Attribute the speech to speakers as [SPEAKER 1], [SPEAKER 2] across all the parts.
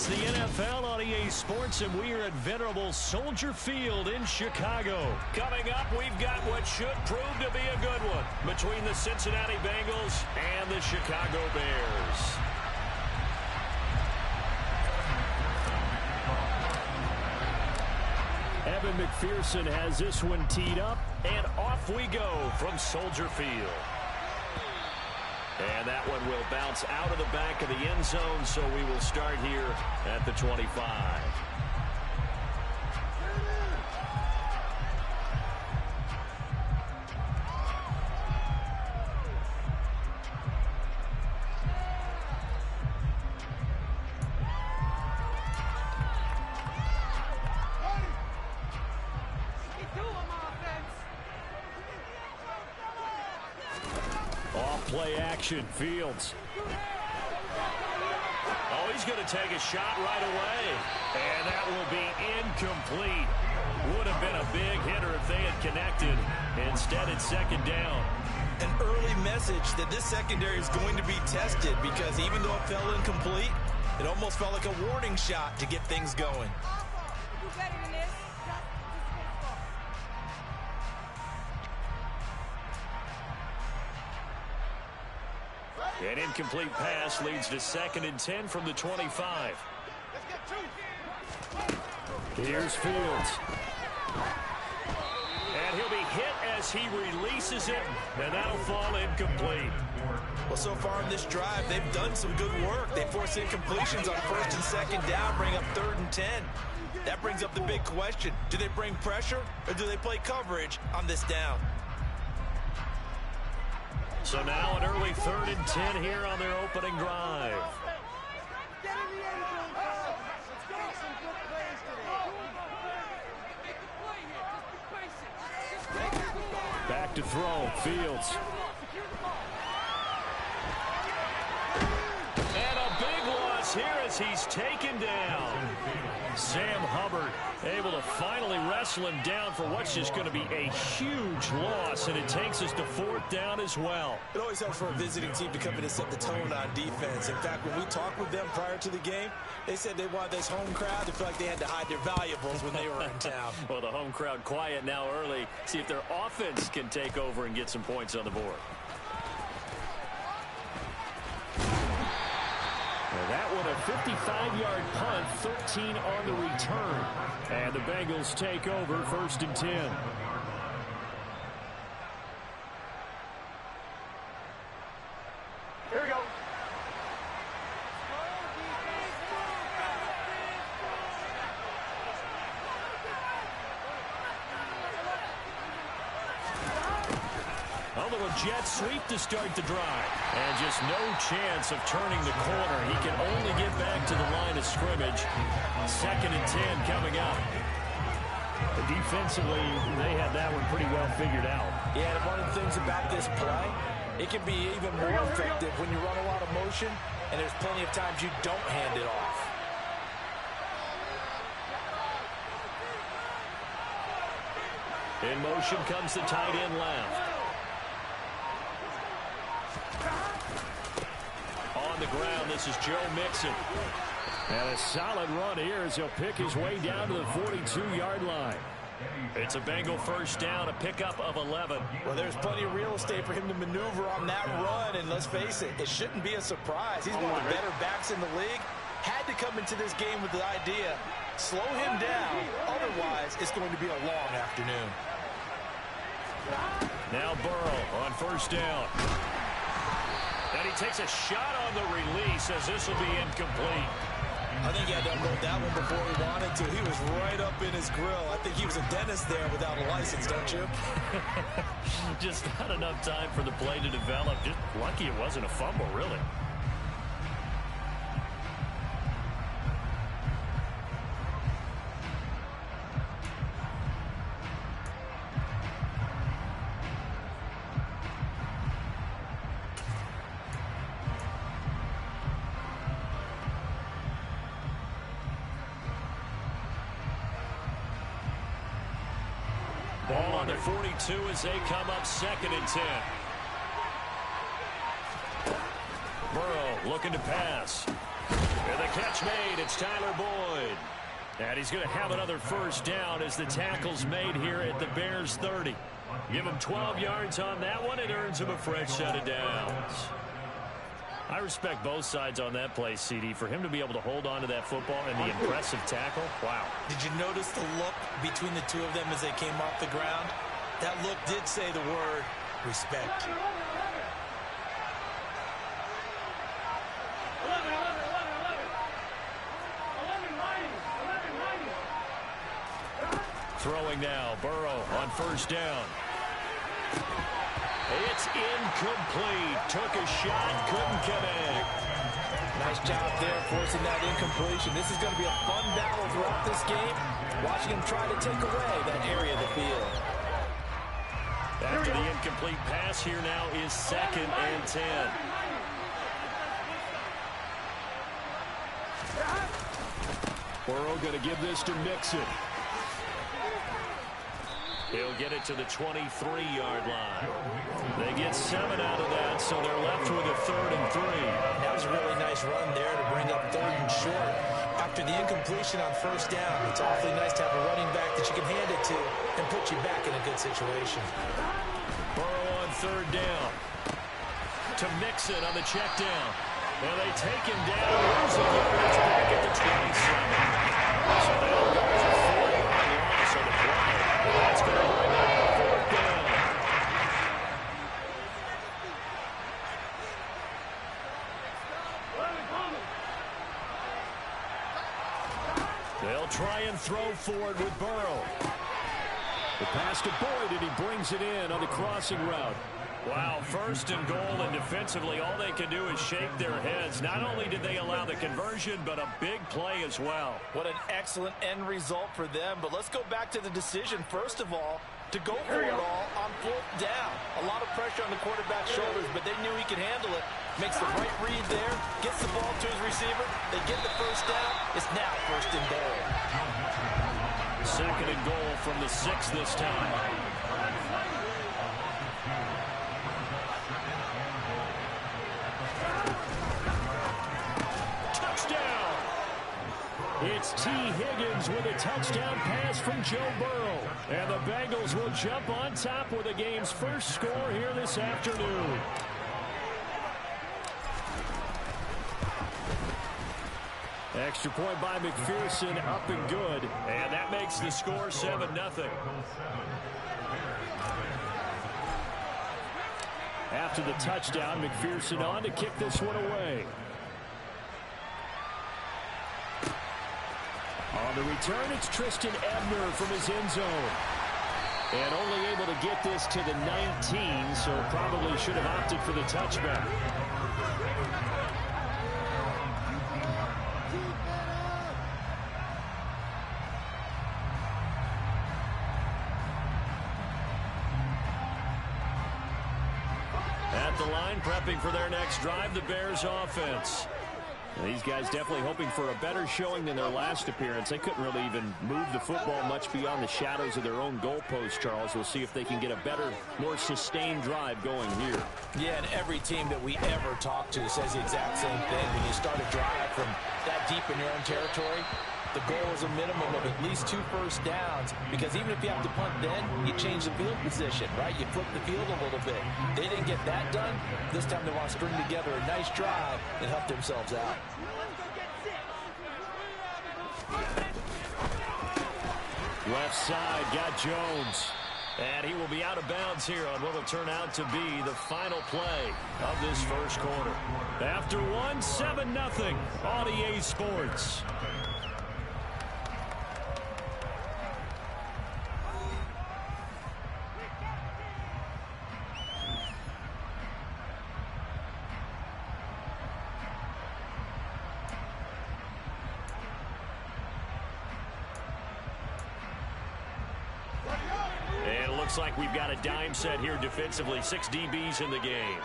[SPEAKER 1] It's the NFL on EA Sports, and we are at venerable Soldier Field in Chicago. Coming up, we've got what should prove to be a good one between the Cincinnati Bengals and the Chicago Bears. Evan McPherson has this one teed up, and off we go from Soldier Field. And that one will bounce out of the back of the end zone, so we will start here at the 25. Play action, Fields. Oh, he's going to take a shot right away. And that will be incomplete. Would have been a big hitter if they had connected. Instead, it's second down.
[SPEAKER 2] An early message that this secondary is going to be tested, because even though it fell incomplete, it almost felt like a warning shot to get things going.
[SPEAKER 1] An incomplete pass leads to 2nd and 10 from the 25. Here's Fields. And he'll be hit as he releases it, and that'll fall incomplete.
[SPEAKER 2] Well, so far in this drive, they've done some good work. They force incompletions on 1st and 2nd down, bring up 3rd and 10. That brings up the big question. Do they bring pressure, or do they play coverage on this down?
[SPEAKER 1] So now an early 3rd and 10 here on their opening drive. Back to throw, Fields. And a big loss here as he's taken down. Sam Hubbard able to finally wrestle him down for what's just going to be a huge loss, and it takes us to 4th down as well.
[SPEAKER 2] It always helps for a visiting team to come in and set the tone on defense. In fact, when we talked with them prior to the game, they said they wanted this home crowd to feel like they had to hide their valuables when they were in town.
[SPEAKER 1] Well, the home crowd quiet now early. See if their offense can take over and get some points on the board. That one a 55-yard punt, 13 on the return. And the Bengals take over 1st and 10.
[SPEAKER 3] Here we go.
[SPEAKER 1] A little jet sweep to start the drive. And just no chance of turning the corner. He can only get back to the line of scrimmage. 2nd and 10 coming up. Defensively, they had that one pretty well figured out.
[SPEAKER 2] Yeah, and one of the things about this play, it can be even more effective when you run a lot of motion, and there's plenty of times you don't hand it off.
[SPEAKER 1] In motion comes the tight end left. On the ground, this is Joe Mixon. And a solid run here as he'll pick his way down to the 42-yard line. It's a Bengal 1st down, a pickup of 11.
[SPEAKER 2] Well, there's plenty of real estate for him to maneuver on that run, and let's face it, it shouldn't be a surprise. He's one of the better backs in the league. Had to come into this game with the idea, slow him down, otherwise it's going to be a long afternoon.
[SPEAKER 1] Now Burrow on 1st down. And he takes a shot on the release as this will be incomplete.
[SPEAKER 2] I think he had to unload that one before he wanted to. He was right up in his grill. I think he was a dentist there without a license, don't you?
[SPEAKER 1] Just not enough time for the play to develop. Just lucky it wasn't a fumble, really. Ball on the 42 as they come up 2nd and 10. Burrow looking to pass. And the catch made. It's Tyler Boyd. And he's going to have another first down as the tackle's made here at the Bears 30. Give him 12 yards on that one. It earns him a fresh set of downs. I respect both sides on that play, CD. For him to be able to hold on to that football and the impressive tackle, wow.
[SPEAKER 2] Did you notice the look between the two of them as they came off the ground? That look did say the word respect.
[SPEAKER 1] Throwing now, Burrow on first down. It's incomplete. Took a shot, couldn't connect.
[SPEAKER 2] Nice job there forcing that incompletion. This is going to be a fun battle throughout this game. Watching him try to take away that area of the field.
[SPEAKER 1] After the incomplete pass, here now is 2nd and 10. Burrow going to give this to Mixon. He'll get it to the 23-yard line. They get 7 out of that, so they're left with a 3rd and 3.
[SPEAKER 2] That was a really nice run there to bring up 3rd and short. After the incompletion on first down, it's awfully nice to have a running back that you can hand it to and put you back in a good situation.
[SPEAKER 1] Burrow on 3rd down. To Mixon on the check down. And they take him down, losing yards back at the 27. So they'll go for 4-yard loss on the play. That's going to bring up a 4th down. They'll try and throw forward with Burrow. The pass to Boyd, and he brings it in on the crossing route. Wow, 1st and goal, and defensively all they can do is shake their heads. Not only did they allow the conversion, but a big play as well.
[SPEAKER 2] What an excellent end result for them. But let's go back to the decision, first of all, to go for it all on 4th down. A lot of pressure on the quarterback's shoulders, but they knew he could handle it. Makes the right read there, gets the ball to his receiver. They get the first down. It's now 1st and goal.
[SPEAKER 1] 2nd and goal from the 6 this time. It's T. Higgins with a touchdown pass from Joe Burrow. And the Bengals will jump on top with the game's first score here this afternoon. Extra point by McPherson, up and good. And that makes the score 7-0. After the touchdown, McPherson on to kick this one away. On the return, it's Tristan Ebner from his end zone. And only able to get this to the 19, so probably should have opted for the touchback. At the line, prepping for their next drive, the Bears offense. These guys definitely hoping for a better showing than their last appearance. They couldn't really even move the football much beyond the shadows of their own goalpost, Charles. We'll see if they can get a better, more sustained drive going here.
[SPEAKER 2] Yeah, and every team that we ever talk to says the exact same thing. When you start a drive from that deep in your own territory, the goal is a minimum of at least 2 first downs, because even if you have to punt then, you change the field position, right? You flip the field a little bit. They didn't get that done. This time they want to string together a nice drive and help themselves out.
[SPEAKER 1] Left side, got Jones. And he will be out of bounds here on what will turn out to be the final play of this first quarter. After one, 7-0 on EA Sports. Looks like we've got a dime set here defensively. 6 DBs in the game.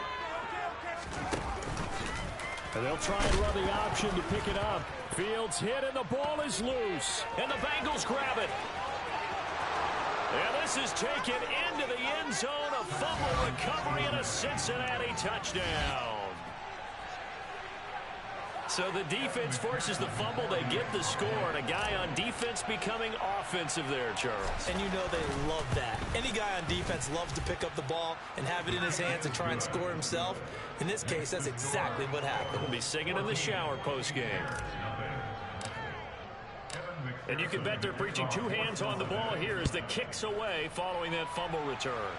[SPEAKER 1] And they'll try and run the option to pick it up. Fields hit and the ball is loose. And the Bengals grab it. And this is taken into the end zone. A fumble recovery and a Cincinnati touchdown. So the defense forces the fumble. They get the score, and a guy on defense becoming offensive there, Charles.
[SPEAKER 2] And you know they love that. Any guy on defense loves to pick up the ball and have it in his hands and try and score himself. In this case, that's exactly what happened.
[SPEAKER 1] We'll be singing in the shower post-game. And you can bet they're preaching two hands on the ball here as the kick's away following that fumble return.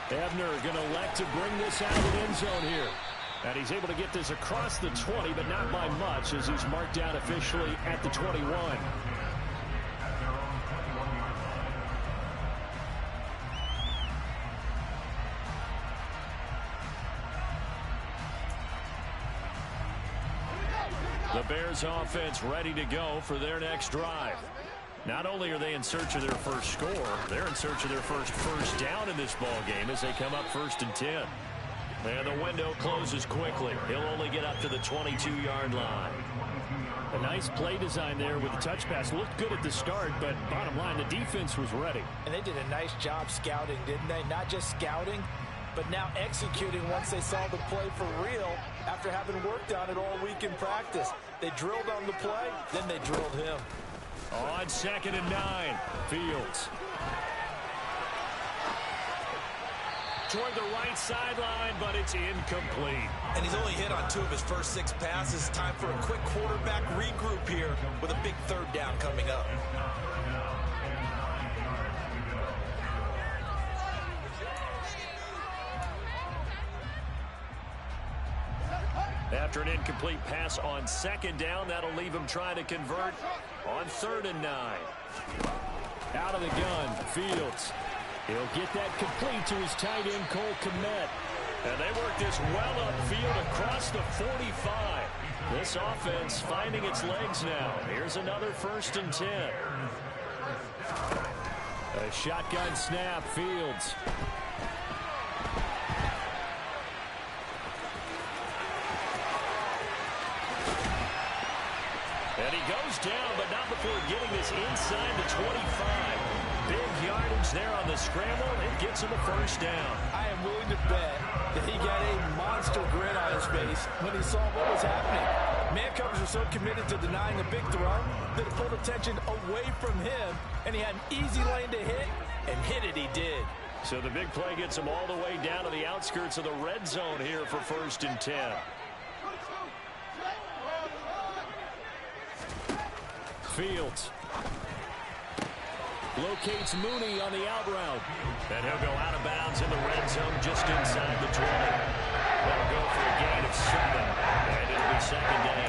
[SPEAKER 1] Ebner going to elect to bring this out of the end zone here. And he's able to get this across the 20, but not by much as he's marked down officially at the 21. The Bears offense ready to go for their next drive. Not only are they in search of their first score, they're in search of their first down in this ball game as they come up 1st and 10. And the window closes quickly. He'll only get up to the 22-yard line. A nice play design there with the touch pass. Looked good at the start, but bottom line, the defense was ready.
[SPEAKER 2] And they did a nice job scouting, didn't they? Not just scouting, but now executing once they saw the play for real after having worked on it all week in practice. They drilled on the play, then they drilled him.
[SPEAKER 1] On 2nd and 9, Fields. Toward the right sideline, but it's incomplete.
[SPEAKER 2] And he's only hit on 2 of his first 6 passes. Time for a quick quarterback regroup here with a big 3rd down coming up.
[SPEAKER 1] After an incomplete pass on 2nd down, that'll leave him trying to convert on 3rd and 9. Out of the gun, Fields. He'll get that complete to his tight end, Cole Kmet. And they work this well upfield across the 45. This offense finding its legs now. Here's another 1st and 10. A shotgun snap, Fields. And he goes down, but not before getting this inside the 25. Big yardage there on the scramble. It gets him a 1st down.
[SPEAKER 2] I am willing to bet that he got a monster grin on his face when he saw what was happening. Man covers are so committed to denying a big throw that it pulled attention away from him, and he had an easy lane to hit, and hit it he did.
[SPEAKER 1] So the big play gets him all the way down to the outskirts of the red zone here for 1st and 10. Fields locates Mooney on the out route. And he'll go out of bounds in the red zone just inside the 20. That'll go for a gain of 7. And it'll be 2nd down.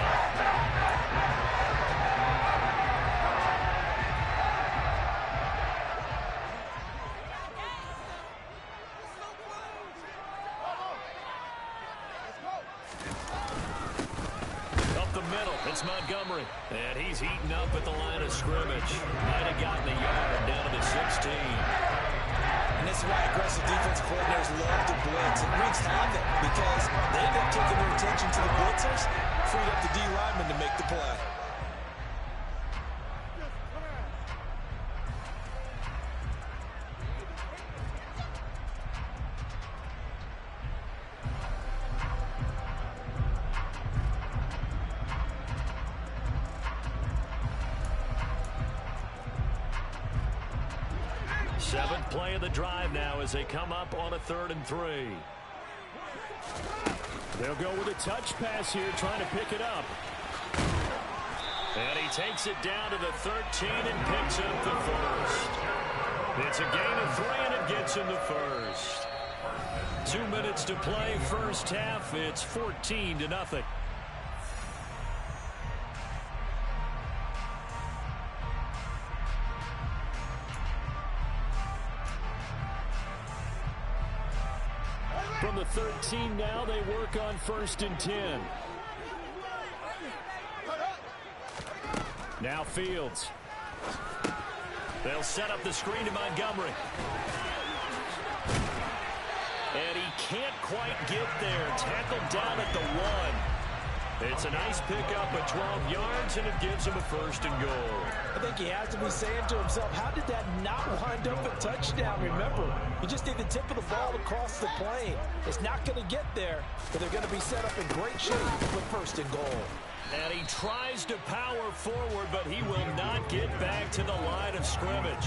[SPEAKER 1] It's Montgomery, and he's heating up at the line of scrimmage. Might have gotten a yard down to the 16.
[SPEAKER 2] And this is why aggressive defense coordinators love to blitz. It wreaks havoc because they end up taking their attention to the blitzers, freed up the D lineman to make the play.
[SPEAKER 1] Seventh play of the drive now as they come up on a 3rd and 3. They'll go with a touch pass here, trying to pick it up. And he takes it down to the 13 and picks up the 1st. It's a gain of 3, and it gets him the 1st. 2 minutes to play, 1st half. It's 14-0. From the 13 now, they work on 1st and 10. Now Fields. They'll set up the screen to Montgomery. And he can't quite get there. Tackled down at the 1. It's a nice pickup at 12 yards, and it gives him a 1st and goal.
[SPEAKER 2] I think he has to be saying to himself, how did that not wind up a touchdown? Remember, you just need the tip of the ball across the plane. It's not going to get there, but they're going to be set up in great shape with 1st and goal.
[SPEAKER 1] And he tries to power forward, but he will not get back to the line of scrimmage.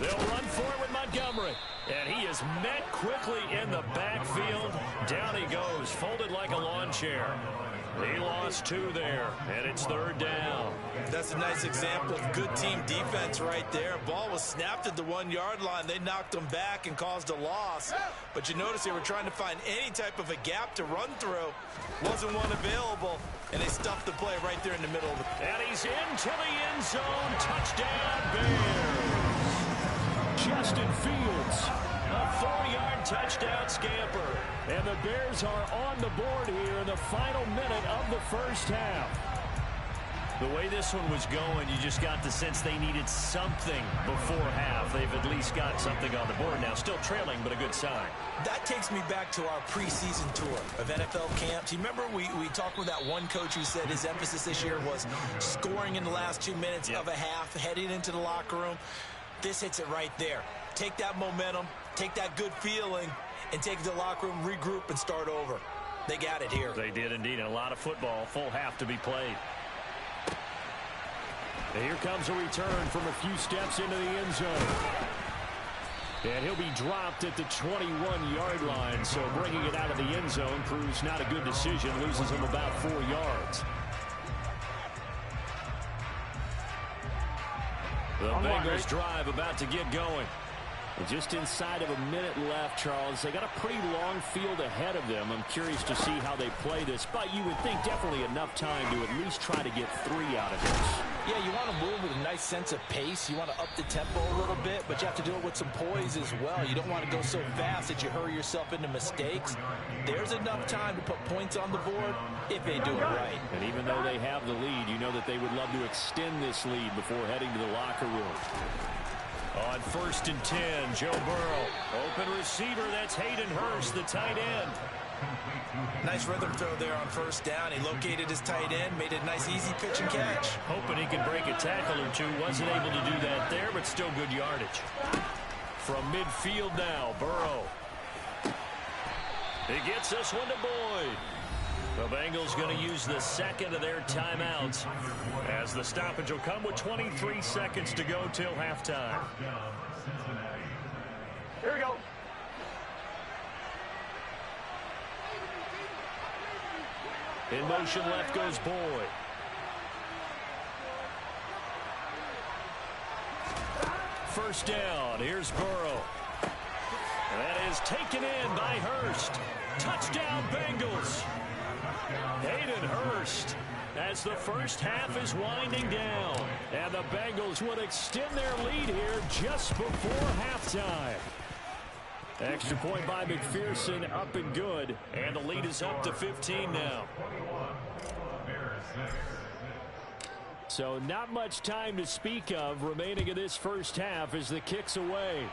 [SPEAKER 1] They'll run for it with Montgomery. And he is met quickly in the backfield. Down he goes, folded like a lawn chair. He lost 2 there, and it's 3rd down.
[SPEAKER 2] That's a nice example of good team defense right there. Ball was snapped at the 1-yard line. They knocked him back and caused a loss. But you notice they were trying to find any type of a gap to run through. Wasn't one available, and they stuffed the play right there in the middle of it.
[SPEAKER 1] And he's into the end zone. Touchdown, Bears. Justin Fields, a 4-yard touchdown scamper. And the Bears are on the board here in the final minute of the 1st half. The way this one was going, you just got the sense they needed something before half. They've at least got something on the board now. Still trailing, but a good sign.
[SPEAKER 2] That takes me back to our preseason tour of NFL camps. You remember we talked with that one coach who said his emphasis this year was scoring in the last 2 minutes of a half, heading into the locker room. This hits it right there. Take that momentum, take that good feeling, and take it to the locker room, regroup, and start over. They got it here.
[SPEAKER 1] They did indeed. And a lot of football, full half to be played. And here comes a return from a few steps into the end zone. And he'll be dropped at the 21-yard line. So bringing it out of the end zone proves not a good decision. Loses him about 4 yards. The Bengals drive about to get going. And just inside of a minute left, Charles. They got a pretty long field ahead of them. I'm curious to see how they play this. But you would think definitely enough time to at least try to get 3 out of this.
[SPEAKER 2] Yeah, you want to move with a nice sense of pace. You want to up the tempo a little bit, but you have to do it with some poise as well. You don't want to go so fast that you hurry yourself into mistakes. There's enough time to put points on the board if they do it right.
[SPEAKER 1] And even though they have the lead, you know that they would love to extend this lead before heading to the locker room. On 1st and 10, Joe Burrow. Open receiver, that's Hayden Hurst, the tight end.
[SPEAKER 2] Nice rhythm throw there on 1st down. He located his tight end, made a nice easy pitch and catch.
[SPEAKER 1] Hoping he could break a tackle or two. Wasn't able to do that there, but still good yardage. From midfield now, Burrow. He gets this one to Boyd. The Bengals going to use the 2nd of their timeouts as the stoppage will come with 23 seconds to go till halftime.
[SPEAKER 3] Here we go.
[SPEAKER 1] In motion left goes Boyd. First down. Here's Burrow. That is taken in by Hurst. Touchdown Bengals. Hayden Hurst as the 1st half is winding down. And the Bengals would extend their lead here just before halftime. Extra point by McPherson, up and good. And the lead is up to 15 now. So not much time to speak of remaining in this 1st half as the kick's away.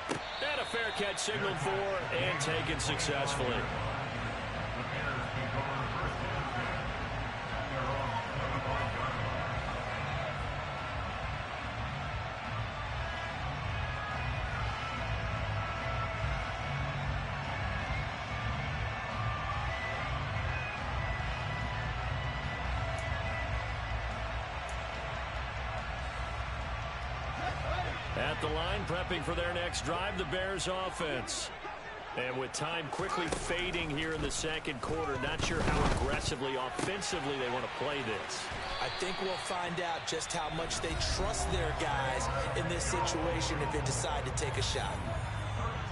[SPEAKER 1] And a fair catch signaled for and taken successfully. At the line, prepping for their next drive, the Bears offense. And with time quickly fading here in the 2nd quarter, not sure how aggressively, offensively they want to play this.
[SPEAKER 2] I think we'll find out just how much they trust their guys in this situation if they decide to take a shot.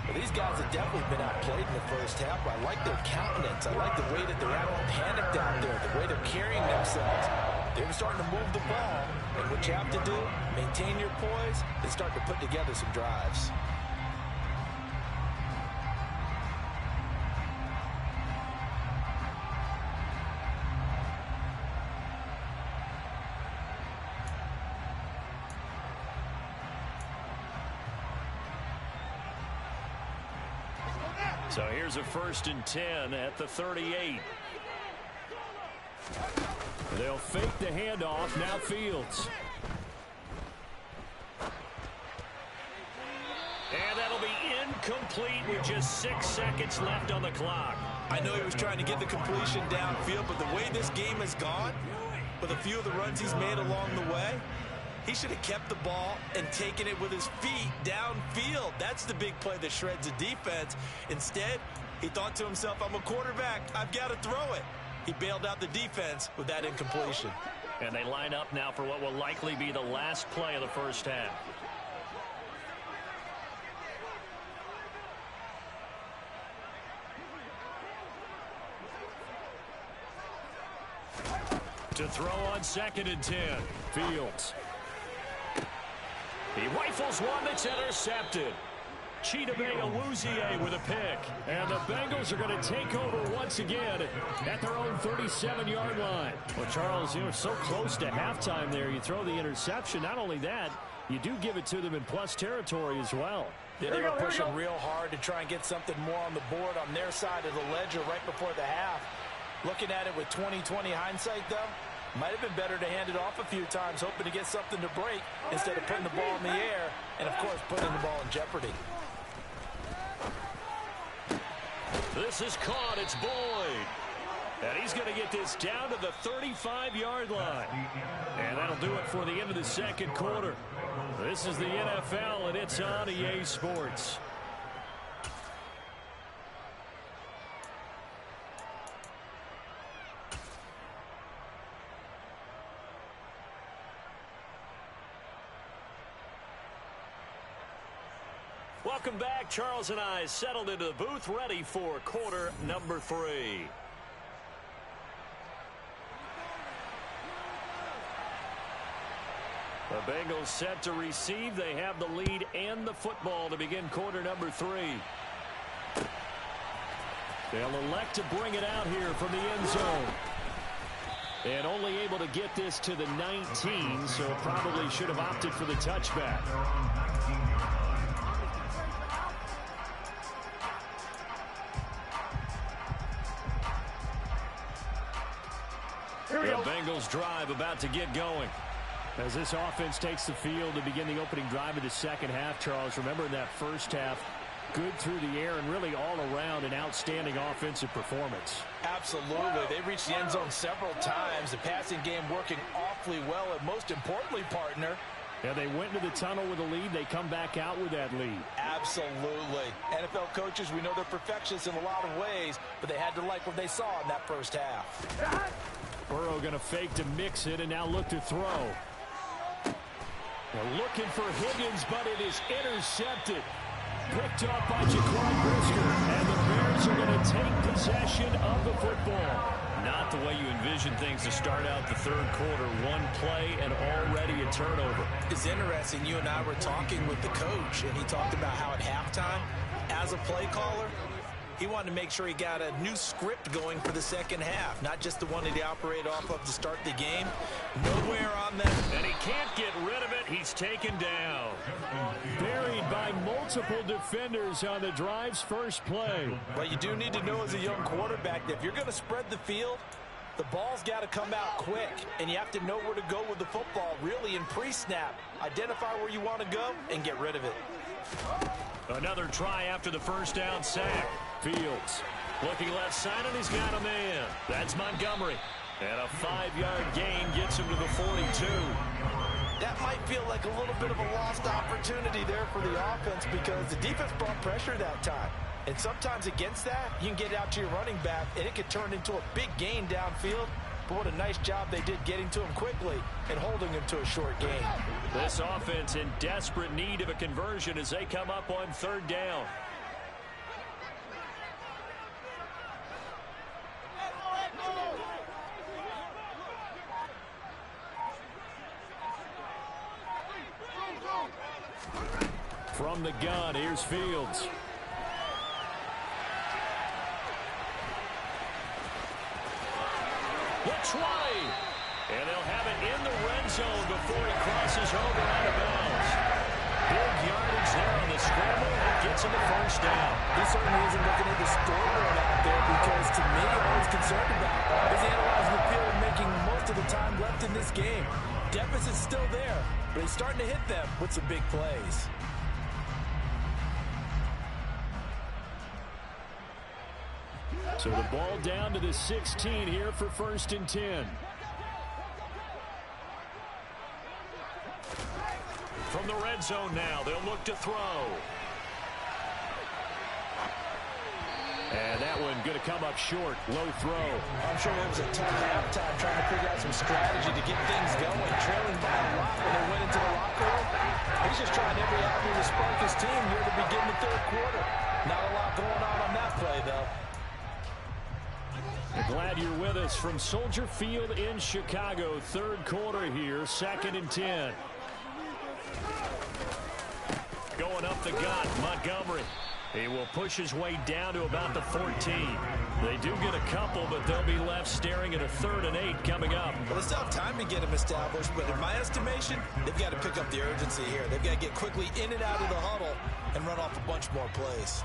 [SPEAKER 2] Well, these guys have definitely been outplayed in the 1st half. I like their countenance. I like the way that they're acting panicked out there, the way they're carrying themselves. They're starting to move the ball. And what you have to do, maintain your poise and start to put together some drives.
[SPEAKER 1] So here's a 1st and 10 at the 38. They'll fake the handoff. Now Fields. And that'll be incomplete with just 6 seconds left on the clock.
[SPEAKER 2] I know he was trying to get the completion downfield, but the way this game has gone, with a few of the runs he's made along the way, he should have kept the ball and taken it with his feet downfield. That's the big play that shreds the defense. Instead, he thought to himself, I'm a quarterback. I've got to throw it. He bailed out the defense with that incompletion.
[SPEAKER 1] And they line up now for what will likely be the last play of the first half. To throw on 2nd and 10. Fields. He rifles one that's intercepted. Chidobe Awuzie with a pick. And the Bengals are going to take over once again at their own 37-yard line. Well, Charles, you're so close to halftime there. You throw the interception. Not only that, you do give it to them in plus territory as well.
[SPEAKER 2] Yeah, they were pushing real hard to try and get something more on the board on their side of the ledger right before the half. Looking at it with 20/20 hindsight, though, might have been better to hand it off a few times, hoping to get something to break instead of putting the ball in the air and, of course, putting the ball in jeopardy.
[SPEAKER 1] This is caught. It's Boyd. And he's going to get this down to the 35-yard line. And that'll do it for the end of the 2nd quarter. This is the NFL, and it's on EA Sports. Welcome back. Charles and I settled into the booth, ready for quarter number 3. The Bengals set to receive. They have the lead and the football to begin quarter number 3. They'll elect to bring it out here from the end zone. And only able to get this to the 19, so probably should have opted for the touchback. The Bengals drive about to get going. As this offense takes the field to begin the opening drive of the 2nd half, Charles, remember in that first half, good through the air and really all around an outstanding offensive performance.
[SPEAKER 2] Absolutely. They reached the end zone several times. The passing game working awfully well, and most importantly, partner,
[SPEAKER 1] yeah, they went into the tunnel with a lead. They come back out with that lead.
[SPEAKER 2] Absolutely. NFL coaches, we know they're perfectionists in a lot of ways, but they had to like what they saw in that first half.
[SPEAKER 1] Burrow going to fake to mix it and now look to throw. They're looking for Higgins, but it is intercepted. Picked off by Jaquan Brisker. And the Bears are going to take possession of the football. Not the way you envision things to start out the 3rd quarter. One play and already a turnover.
[SPEAKER 2] It's interesting. You and I were talking with the coach, and he talked about how at halftime, as a play caller, he wanted to make sure he got a new script going for the 2nd half, not just the one that he operated off of to start the game. Nowhere on that.
[SPEAKER 1] And he can't get rid of it. He's taken down. Buried by multiple defenders on the drive's first play.
[SPEAKER 2] Well, you do need to know as a young quarterback that if you're going to spread the field, the ball's got to come out quick, and you have to know where to go with the football, really in pre-snap. Identify where you want to go and get rid of it.
[SPEAKER 1] Another try after the first down sack. Fields looking left side, and he's got a man. That's Montgomery. And a 5-yard gain gets him to the 42.
[SPEAKER 2] That might feel like a little bit of a lost opportunity there for the offense because the defense brought pressure that time. And sometimes against that, you can get out to your running back, and it could turn into a big gain downfield. But what a nice job they did getting to him quickly and holding him to a short gain.
[SPEAKER 1] This offense in desperate need of a conversion as they come up on 3rd down. From the gun, here's Fields. The try. And they'll have it in the red zone before he crosses over out of bounds. Big yardage there on the scramble. That gets him the first down.
[SPEAKER 2] He certainly isn't looking at the there because to me, all he's concerned about is analyzing the field and making most of the time left in this game. Deficit's still there, but he's starting to hit them with some big plays.
[SPEAKER 1] So the ball down to the 16 here for 1st and 10. From the red zone now, they'll look to throw. And that one going to come up short. Low throw.
[SPEAKER 2] I'm sure it was a tough halftime trying to figure out some strategy to get things going. Trailing by a lot when they went into the locker room. He's just trying every avenue to spark his team near the beginning of the 3rd quarter. Not a lot going on that play, though.
[SPEAKER 1] We're glad you're with us from Soldier Field in Chicago. 3rd quarter here, 2nd and 10. Going up the gut, Montgomery. He will push his way down to about the 14. They do get a couple, but they'll be left staring at a 3rd and 8 coming up.
[SPEAKER 2] Well, they still have time to get him established, but in my estimation, they've got to pick up the urgency here. They've got to get quickly in and out of the huddle and run off a bunch more plays.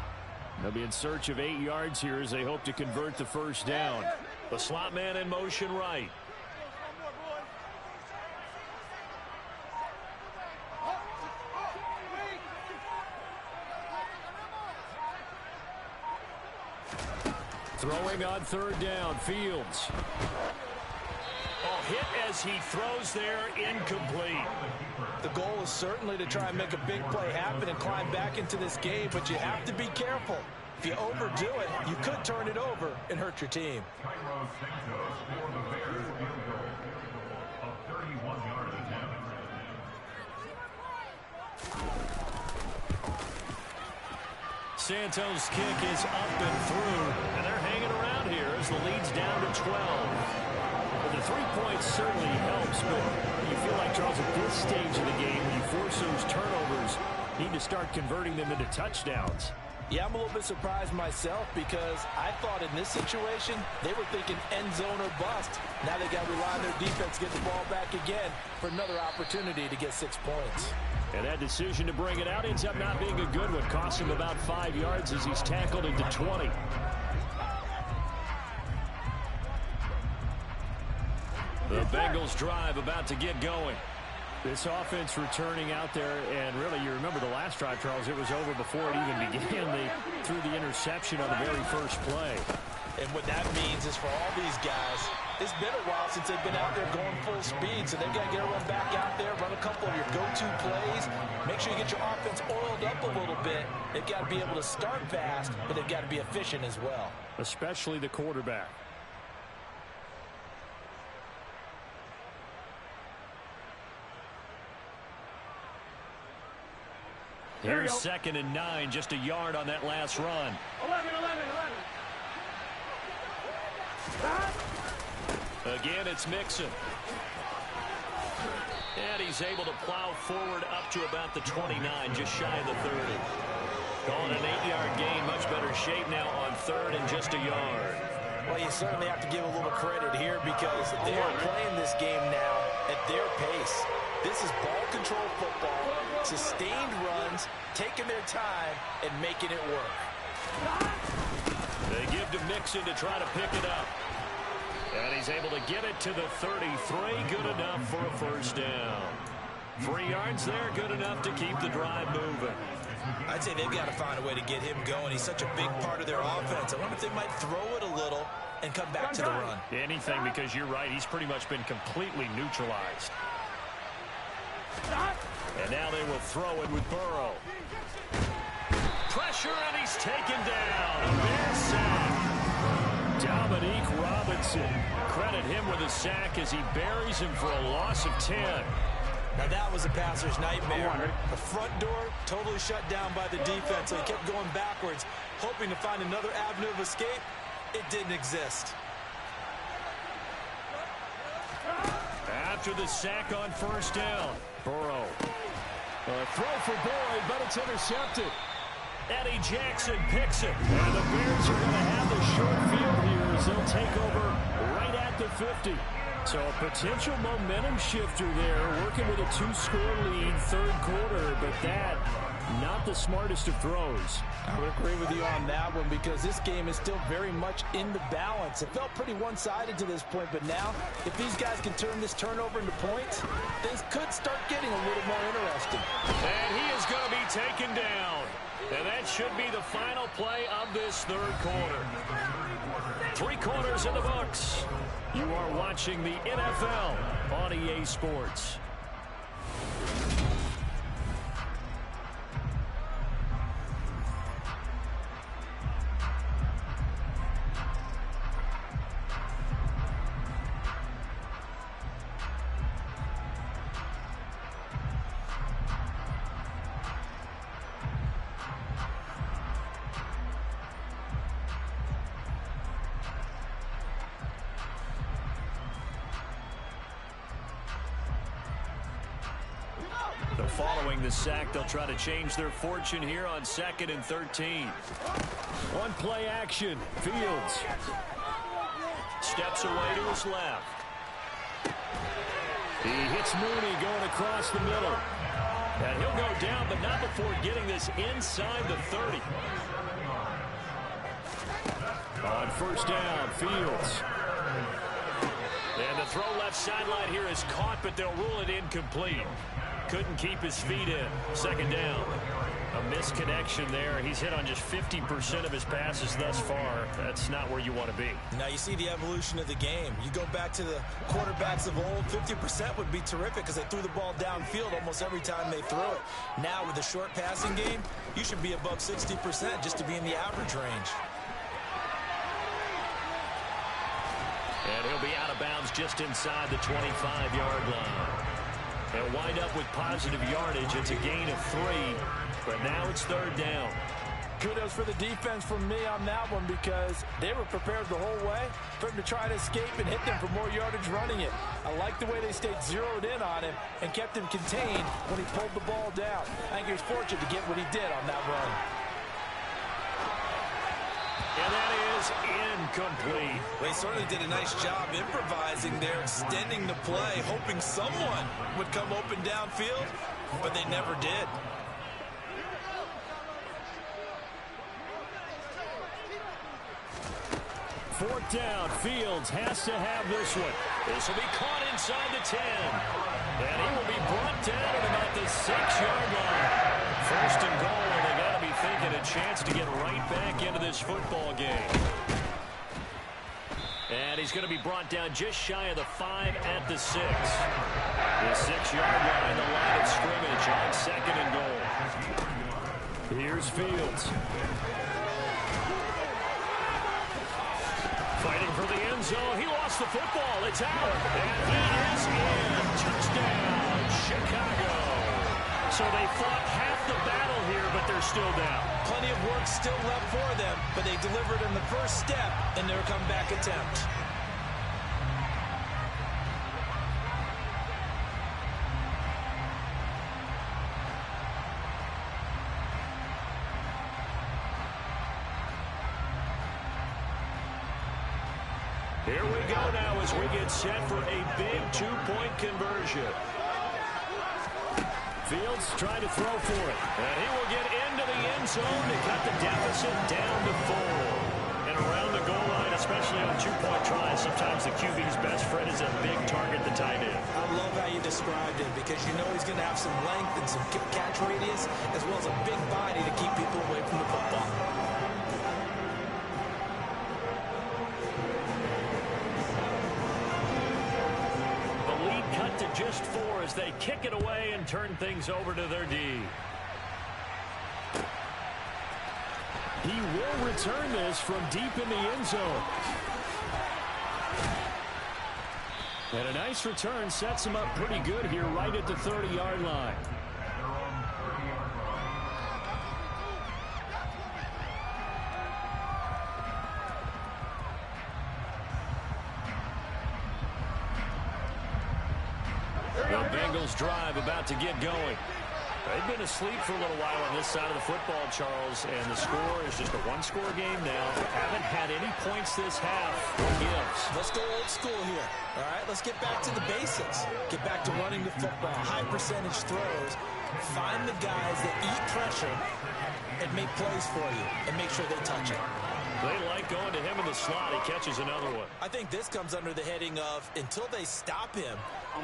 [SPEAKER 1] They'll be in search of 8 yards here as they hope to convert the 1st down. The slot man in motion right. Throwing on 3rd down, Fields. Oh, hit as he throws there, incomplete.
[SPEAKER 2] The goal is certainly to try and make a big play happen and climb back into this game, but you have to be careful. If you overdo it, you could turn it over and hurt your team.
[SPEAKER 1] Santos' kick is up and through, and they're hanging around here as the lead's down to 12. Well, the 3 points certainly helps, but you feel like, Charles, at this stage of the game, when you force those turnovers, you need to start converting them into touchdowns.
[SPEAKER 2] Yeah, I'm a little bit surprised myself because I thought in this situation, they were thinking end zone or bust. Now they got to rely on their defense to get the ball back again for another opportunity to get 6 points.
[SPEAKER 1] And that decision to bring it out ends up not being a good one. Cost him about 5 yards as he's tackled into 20. The Bengals drive about to get going. This offense returning out there, and really, you remember the last drive, Charles, it was over before it even began. They threw the interception on the very first play.
[SPEAKER 2] And what that means is for all these guys, it's been a while since they've been out there going full speed, so they've got to get everyone back out there, run a couple of your go-to plays, make sure you get your offense oiled up a little bit. They've got to be able to start fast, but they've got to be efficient as well.
[SPEAKER 1] Especially the quarterback. Here's 2nd and 9, just a yard on that last run.
[SPEAKER 3] 11.
[SPEAKER 1] Again, it's Mixon. And he's able to plow forward up to about the 29, just shy of the 30. Calling an 8-yard gain, much better shape now on 3rd and just a yard.
[SPEAKER 2] Well, you certainly have to give a little credit here because they are playing this game now at their pace. This is ball control football, sustained runs, taking their time, and making it work.
[SPEAKER 1] They give to Mixon to try to pick it up. And he's able to get it to the 33. Good enough for a 1st down. 3 yards there, good enough to keep the drive moving.
[SPEAKER 2] I'd say they've got to find a way to get him going. He's such a big part of their offense. I wonder if they might throw it a little and come back to the run.
[SPEAKER 1] Anything, because you're right. He's pretty much been completely neutralized. And now they will throw it with Burrow. Pressure, and he's taken down. A Bear sack. Dominique Robinson. Credit him with a sack as he buries him for a loss of 10.
[SPEAKER 2] Now that was a passer's nightmare. The front door totally shut down by the defense, so he kept going backwards, hoping to find another avenue of escape. It didn't exist.
[SPEAKER 1] After the sack on 1st down, Burrow. A throw for Boyd, but it's intercepted. Eddie Jackson picks it. And the Bears are going to have the short field here as they'll take over right at the 50. So a potential momentum shifter there, working with a 2-score lead, 3rd quarter, but that Not the smartest of throws.
[SPEAKER 2] I would agree with you on that one because this game is still very much in the balance. It felt pretty one-sided to this point, but now if these guys can turn this turnover into points, things could start getting a little more interesting.
[SPEAKER 1] And he is going to be taken down. And that should be the final play of this third quarter. 3 quarters in the books. You are watching the NFL on EA Sports. Following the sack, they'll try to change their fortune here on 2nd and 13. One play action. Fields steps away to his left. He hits Mooney going across the middle. And he'll go down, but not before getting this inside the 30. On first down, Fields. And the throw left sideline here is caught, but they'll rule it incomplete. Couldn't keep his feet in. 2nd down. A misconnection there. He's hit on just 50% of his passes thus far. That's not where you want to be.
[SPEAKER 2] Now you see the evolution of the game. You go back to the quarterbacks of old, 50% would be terrific because they threw the ball downfield almost every time they threw it. Now with the short passing game, you should be above 60% just to be in the average range.
[SPEAKER 1] And he'll be out of bounds just inside the 25-yard line. They'll wind up with positive yardage. It's a gain of 3, but now it's 3rd down.
[SPEAKER 2] Kudos for the defense from me on that one because they were prepared the whole way for him to try to escape and hit them for more yardage running it. I like the way they stayed zeroed in on him and kept him contained when he pulled the ball down. I think he was fortunate to get what he did on that run.
[SPEAKER 1] And that is incomplete.
[SPEAKER 2] They certainly did a nice job improvising there, extending the play, hoping someone would come open downfield, but they never did.
[SPEAKER 1] Fourth down, Fields has to have this one. This will be caught inside the 10. And he will be brought down at about the 6-yard line. 1st and goal, and they got to be thinking a chance to get right back into this football game. And he's going to be brought down just shy of the 5 at the 6. The 6-yard line, the line of scrimmage on 2nd and goal. Here's Fields. Fighting for the end zone. He lost the football. It's out. And he is in. Touchdown, Chicago. So they fought half the battle here, but they're still down.
[SPEAKER 2] Plenty of work still left for them, but they delivered in the first step in their comeback attempt.
[SPEAKER 1] Here we go now as we get set for a big 2-point conversion. Fields trying to throw for it. And he will get into the end zone to cut the deficit down to 4. And around the goal line, especially on 2-point tries, sometimes the QB's best friend is a big target, the tight end.
[SPEAKER 2] I love how you described it because you know he's going to have some length and some catch radius as well as a big body to keep people away from the football.
[SPEAKER 1] To just 4 as they kick it away and turn things over to their D. He will return this from deep in the end zone. And a nice return sets him up pretty good here right at the 30-yard line. Drive about to get going. They've been asleep for a little while on this side of the football, Charles, and the score is just a one-score game now. Haven't had any points this half. What gives?
[SPEAKER 2] Let's go old school here. All right, let's get back to the basics. Get back to running the football, high percentage throws, Find the guys that eat pressure and make plays for you and make sure they touch it.
[SPEAKER 1] They like going to him in the slot. He catches another one.
[SPEAKER 2] I think this comes under the heading of until they stop him,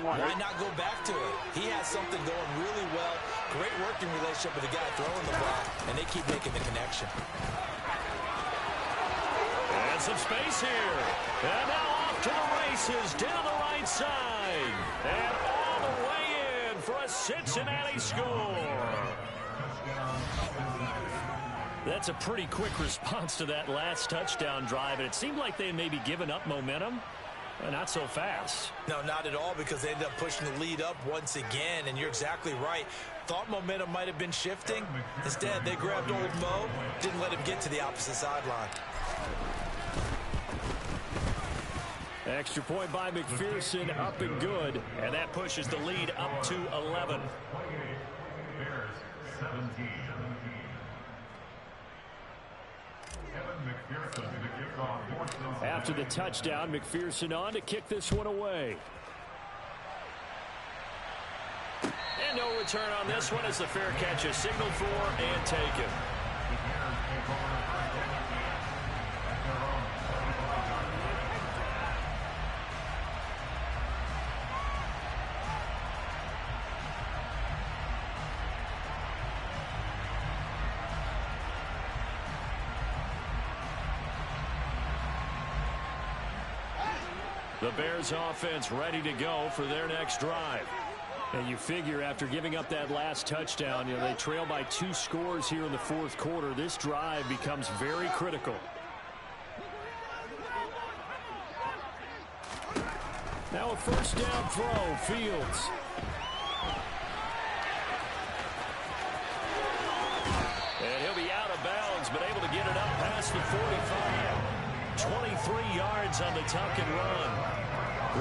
[SPEAKER 2] why not go back to it? He has something going really well. Great working relationship with the guy throwing the ball, and they keep making the connection.
[SPEAKER 1] And some space here. And now off to the races down the right side. And all the way in for a Cincinnati score. That's a pretty quick response to that last touchdown drive, and it seemed like they had maybe given up momentum. Not so fast.
[SPEAKER 2] No, not at all, because they ended up pushing the lead up once again, and you're exactly right. Thought momentum might have been shifting. Instead, they grabbed old Mo, didn't let him get to the opposite sideline.
[SPEAKER 1] Extra point by McPherson, up and good, and that pushes the lead up to 11. After the touchdown, McPherson on to kick this one away. And no return on this one as the fair catch is signaled for and taken. The Bears offense ready to go for their next drive. And you figure after giving up that last touchdown, they trail by 2 scores here in the fourth quarter. This drive becomes very critical. Now a first down throw, Fields. And he'll be out of bounds, but able to get it up past the 45. 23 yards on the tuck and run.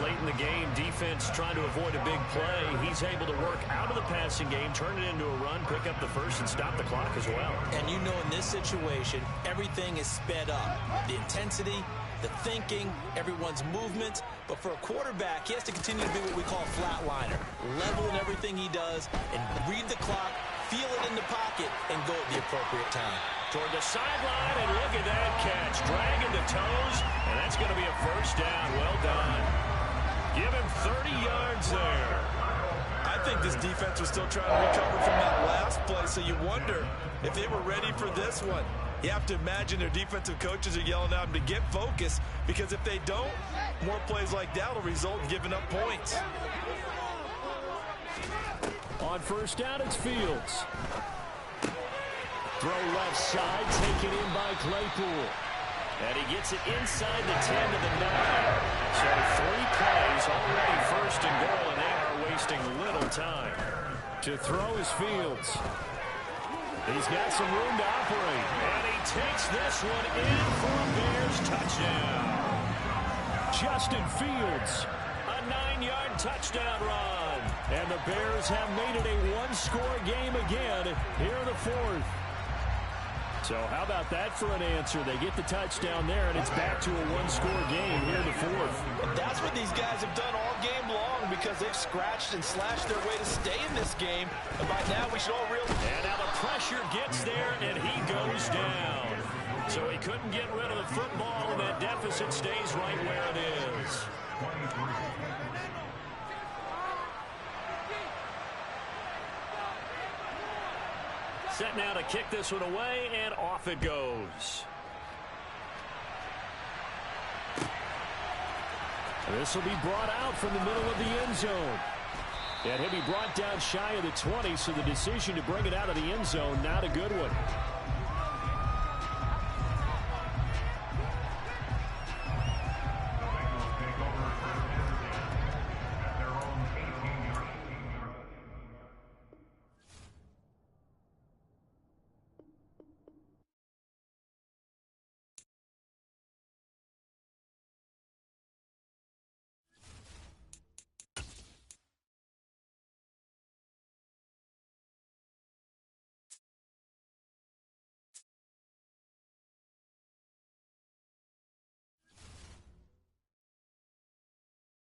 [SPEAKER 1] Late in the game, defense trying to avoid a big play. He's able to work out of the passing game, turn it into a run, pick up the first, and stop the clock as well. And
[SPEAKER 2] you know in this situation, everything is sped up. The intensity, the thinking, everyone's movement. But for a quarterback, he has to continue to be what we call a flatliner. Level in everything he does and read the clock, feel it in the pocket, and go at the appropriate time.
[SPEAKER 1] Toward the sideline, and look at that catch. Dragging the toes, and that's going to be a first down. Well done. Give him 30 yards there.
[SPEAKER 2] I think this defense was still trying to recover from that last play, so you wonder if they were ready for this one. You have to imagine their defensive coaches are yelling at them to get focused, because if they don't, more plays like that will result in giving up points.
[SPEAKER 1] On first down, it's Fields. Throw left side, taken in by Claypool. And he gets it inside the 10 to the 9. So 3 plays, already first and goal, and they are wasting little time. To throw is Fields. He's got some room to operate. And he takes this one in for a Bears touchdown. Justin Fields, a 9-yard touchdown run. And the Bears have made it a 1-score game again here in the fourth. So how about that for an answer? They get the touchdown there, and it's back to a 1-score game here in the fourth.
[SPEAKER 2] And that's what these guys have done all game long, because they've scratched and slashed their way to stay in this game. And by now, we should all realize.
[SPEAKER 1] And now the pressure gets there, and he goes down. So he couldn't get rid of the football, and that deficit stays right where it is. Set now to kick this one away, and off it goes. This will be brought out from the middle of the end zone. And he'll be brought down shy of the 20, so the decision to bring it out of the end zone, not a good one.